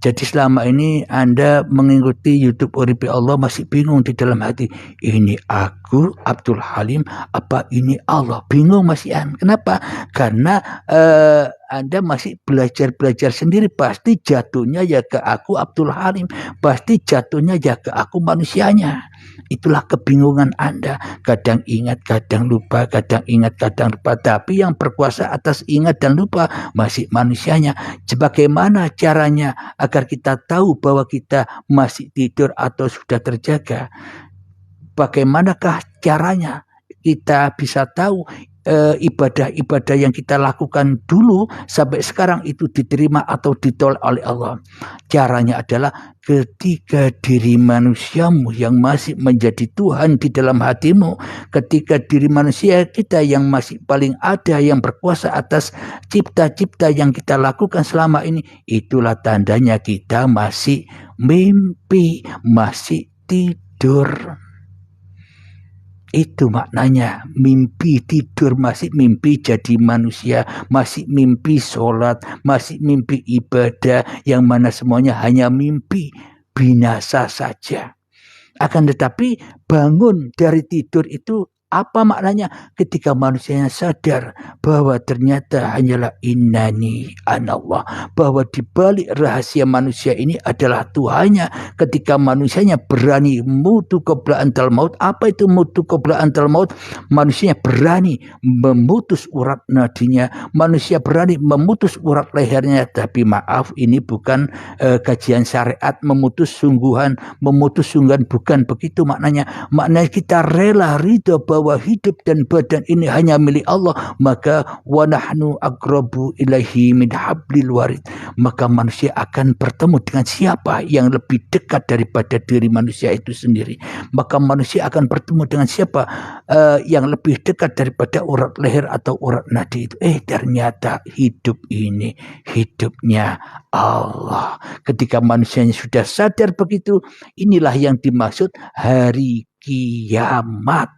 Jadi selama ini Anda mengikuti YouTube Uripi Allah masih bingung di dalam hati. Ini aku Abdul Halim apa ini Allah? Bingung masih Anda. Kenapa? Karena Anda masih belajar sendiri. Pasti jatuhnya ya ke aku Abdul Halim. Pasti jatuhnya ya ke aku manusianya. Itulah kebingungan Anda. Kadang ingat, kadang lupa, kadang ingat, kadang lupa. Tapi yang berkuasa atas ingat dan lupa masih manusianya. Bagaimana caranya agar kita tahu bahwa kita masih tidur atau sudah terjaga? Bagaimanakah caranya kita bisa tahu ibadah-ibadah yang kita lakukan dulu sampai sekarang itu diterima atau ditolak oleh Allah? Caranya adalah ketika diri manusiamu yang masih menjadi Tuhan di dalam hatimu, ketika diri manusia kita yang masih paling ada yang berkuasa atas cipta-cipta yang kita lakukan selama ini, itulah tandanya kita masih mimpi, masih tidur. Itu maknanya mimpi tidur, masih mimpi jadi manusia, masih mimpi sholat, masih mimpi ibadah, yang mana semuanya hanya mimpi binasa saja. Akan tetapi bangun dari tidur itu apa maknanya? Ketika manusianya sadar bahwa ternyata hanyalah innani anallah, bahwa di balik rahasia manusia ini adalah Tuhannya. Ketika manusianya berani mutu qabla antal maut. Apa itu mutu qabla antal maut? Manusianya berani memutus urat nadinya, manusia berani memutus urat lehernya. Tapi maaf, ini bukan kajian syariat memutus sungguhan bukan begitu maknanya. Maknanya kita rela ridho bahwa hidup dan badan ini hanya milik Allah, maka wa nahnu aqrabu ilaihi min hablil warid. Maka manusia akan bertemu dengan siapa yang lebih dekat daripada diri manusia itu sendiri. Maka manusia akan bertemu dengan siapa yang lebih dekat daripada urat leher atau urat nadi itu. Ternyata hidup ini hidupnya Allah. Ketika manusianya sudah sadar begitu, inilah yang dimaksud hari kiamat.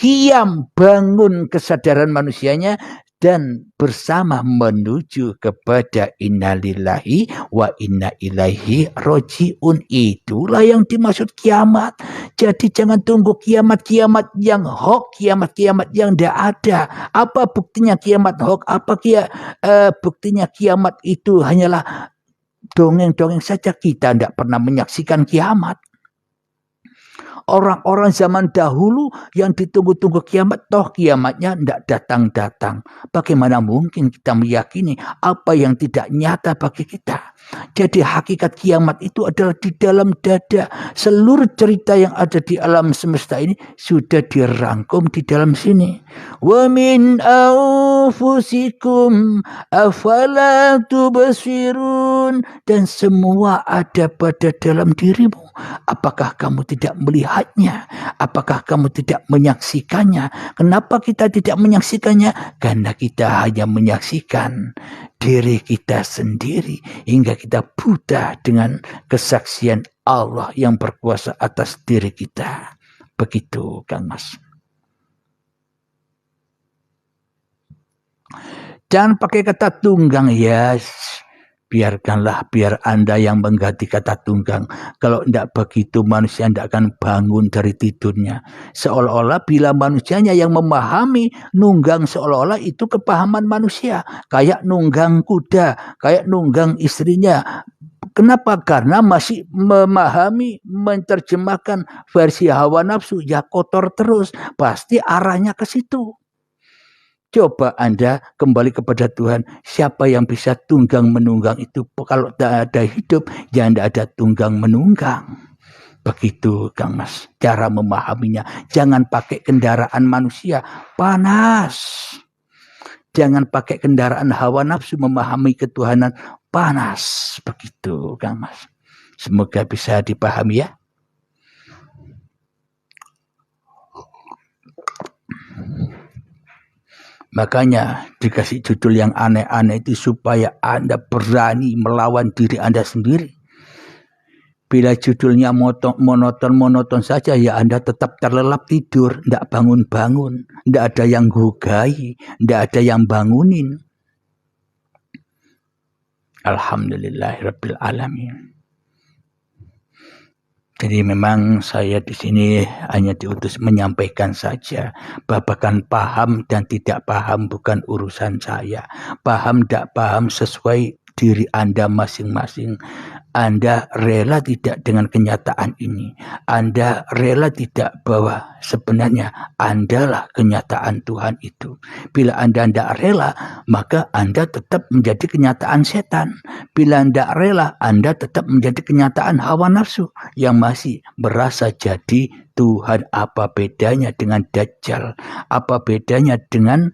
Qiyam, bangun kesadaran manusianya dan bersama menuju kepada innalillahi wa inna ilaihi rojiun. Itulah yang dimaksud kiamat. Jadi jangan tunggu kiamat-kiamat yang hoax, kiamat-kiamat yang tidak ada. Apa buktinya kiamat hoax? Apa buktinya kiamat itu hanyalah dongeng-dongeng saja? Kita tidak pernah menyaksikan kiamat. Orang-orang zaman dahulu yang ditunggu-tunggu kiamat, toh kiamatnya tidak datang-datang. Bagaimana mungkin kita meyakini apa yang tidak nyata bagi kita? Jadi hakikat kiamat itu adalah di dalam dada. Seluruh cerita yang ada di alam semesta ini sudah dirangkum di dalam sini. Wa min anfusikum afala tubsirun. Dan semua ada pada dalam dirimu. Apakah kamu tidak melihatnya? Apakah kamu tidak menyaksikannya? Kenapa kita tidak menyaksikannya? Karena kita hanya menyaksikan diri kita sendiri hingga kita buta dengan kesaksian Allah yang berkuasa atas diri kita. Begitu, Kang Mas. Jangan pakai kata tunggang ya. Biarkanlah, biar Anda yang mengganti kata tunggang. Kalau tidak begitu manusia tidak akan bangun dari tidurnya. Seolah-olah bila manusianya yang memahami, nunggang seolah-olah itu kepahaman manusia. Kayak nunggang kuda, kayak nunggang istrinya. Kenapa? Karena masih memahami, menerjemahkan versi hawa nafsu. Ya kotor terus, pasti arahnya ke situ. Coba Anda kembali kepada Tuhan. Siapa yang bisa tunggang menunggang itu? Kalau tidak ada hidup, ya tidak ada tunggang menunggang. Begitu, Kang Mas, cara memahaminya. Jangan pakai kendaraan manusia, panas. Jangan pakai kendaraan hawa nafsu memahami ketuhanan, panas. Begitu, Kang Mas. Semoga bisa dipahami ya. Makanya dikasih judul yang aneh-aneh itu supaya Anda berani melawan diri Anda sendiri. Bila judulnya monoton saja, ya Anda tetap terlelap tidur, tidak bangun-bangun, tidak ada yang gugai, tidak ada yang bangunin. Alhamdulillahirabbil alamin. Jadi memang saya di sini hanya diutus menyampaikan saja. Babakan paham dan tidak paham bukan urusan saya. Paham tidak paham sesuai diri Anda masing-masing. Anda rela tidak dengan kenyataan ini. Anda rela tidak bahwa sebenarnya Andalah kenyataan Tuhan itu. Bila Anda tidak rela, maka Anda tetap menjadi kenyataan setan. Bila Anda rela, Anda tetap menjadi kenyataan hawa nafsu yang masih berasa jadi Tuhan. Apa bedanya dengan Dajjal? Apa bedanya dengan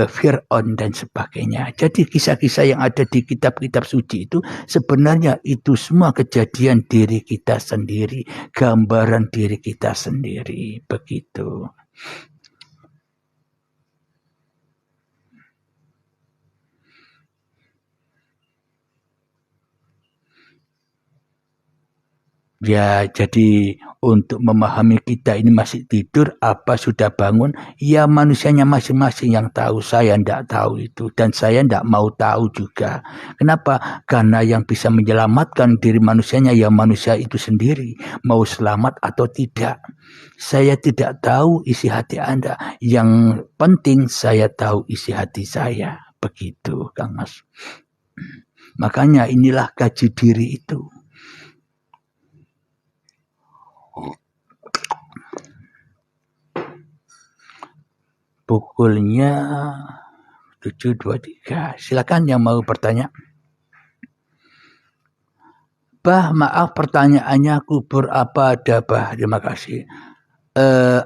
Fir'aun dan sebagainya. Jadi kisah-kisah yang ada di kitab-kitab suci itu sebenarnya itu semua kejadian diri kita sendiri, gambaran diri kita sendiri, begitu. Ya, jadi untuk memahami kita ini masih tidur apa sudah bangun, ya manusianya masing-masing yang tahu. Saya tidak tahu itu dan saya tidak mau tahu juga. Kenapa? Karena yang bisa menyelamatkan diri manusianya ya manusia itu sendiri, mau selamat atau tidak. Saya tidak tahu isi hati Anda. Yang penting saya tahu isi hati saya. Begitu, Kang Mas. Makanya inilah kaji diri itu. Pukulnya 7.23. Silakan yang mau bertanya. Bah, maaf pertanyaannya kubur apa ada bah? Terima kasih.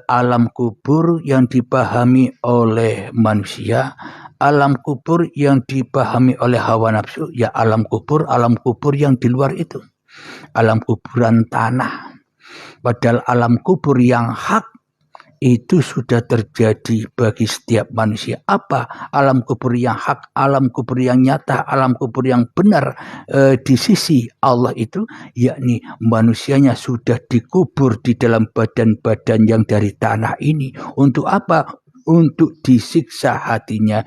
Alam kubur yang dipahami oleh manusia, alam kubur yang dipahami oleh hawa nafsu, ya alam kubur yang di luar itu. Alam kuburan tanah. Padahal alam kubur yang hak itu sudah terjadi bagi setiap manusia. Apa alam kubur yang hak, alam kubur yang nyata, alam kubur yang benar di sisi Allah itu, yakni manusianya sudah dikubur di dalam badan-badan yang dari tanah ini. Untuk apa? Untuk disiksa hatinya,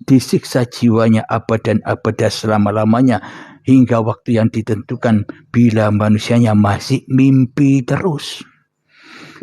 disiksa jiwanya abadan abada selama-lamanya hingga waktu yang ditentukan bila manusianya masih mimpi terus.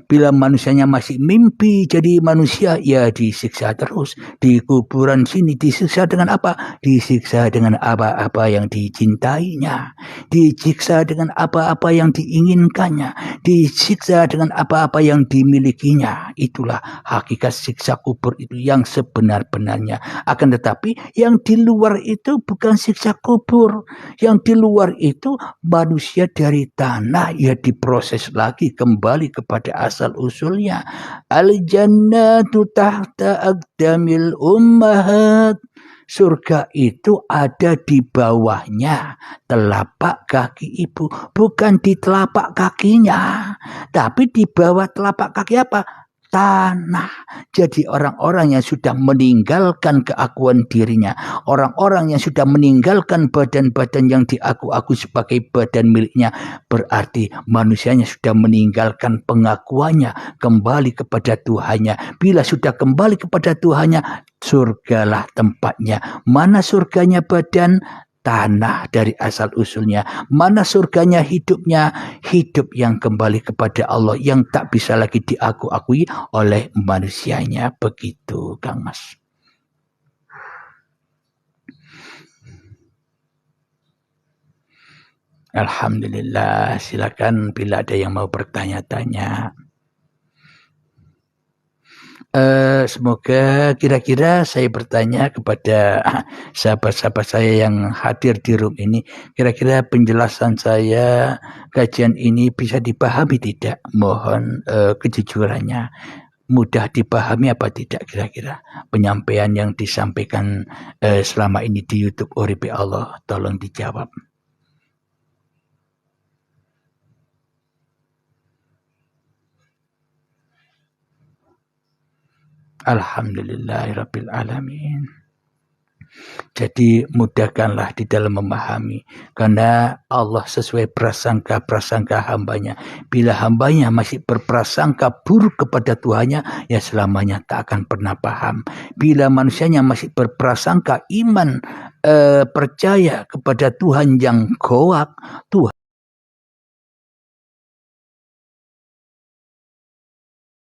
Bila manusianya masih mimpi jadi manusia, ya disiksa terus. Di kuburan sini disiksa dengan apa? Disiksa dengan apa-apa yang dicintainya. Disiksa dengan apa-apa yang diinginkannya. Disiksa dengan apa-apa yang dimilikinya. Itulah hakikat siksa kubur itu yang sebenar-benarnya. Akan tetapi yang di luar itu bukan siksa kubur. Yang di luar itu manusia dari tanah ya diproses lagi kembali kepada asal usulnya. Al-jannatu tahta aqdamil ummahat. Surga itu ada di bawahnya telapak kaki ibu. Bukan di telapak kakinya. Tapi di bawah telapak kaki apa? Tanah. Jadi orang-orang yang sudah meninggalkan keakuan dirinya, orang-orang yang sudah meninggalkan badan-badan yang diaku-aku sebagai badan miliknya, berarti manusianya sudah meninggalkan pengakuannya kembali kepada Tuhannya. Bila sudah kembali kepada Tuhannya, surgalah tempatnya. Mana surganya badan? Tanah dari asal usulnya. Mana surganya hidupnya? Hidup yang kembali kepada Allah yang tak bisa lagi diaku-akui oleh manusianya. Begitu, Kang Mas. Alhamdulillah, silakan bila ada yang mau bertanya-tanya. Semoga kira-kira saya bertanya kepada sahabat-sahabat saya yang hadir di room ini, kira-kira penjelasan saya kajian ini bisa dipahami tidak? Mohon kejujurannya. Mudah dipahami apa tidak kira-kira penyampaian yang disampaikan selama ini di YouTube Uripe Allah? Tolong dijawab. Alhamdulillahirabbil alamin. Jadi mudahkanlah di dalam memahami. Karena Allah sesuai prasangka hambanya. Bila hambanya masih berprasangka buruk kepada Tuhannya, ya selamanya tak akan pernah paham. Bila manusianya masih berprasangka iman, percaya kepada Tuhan yang goak, Tuhan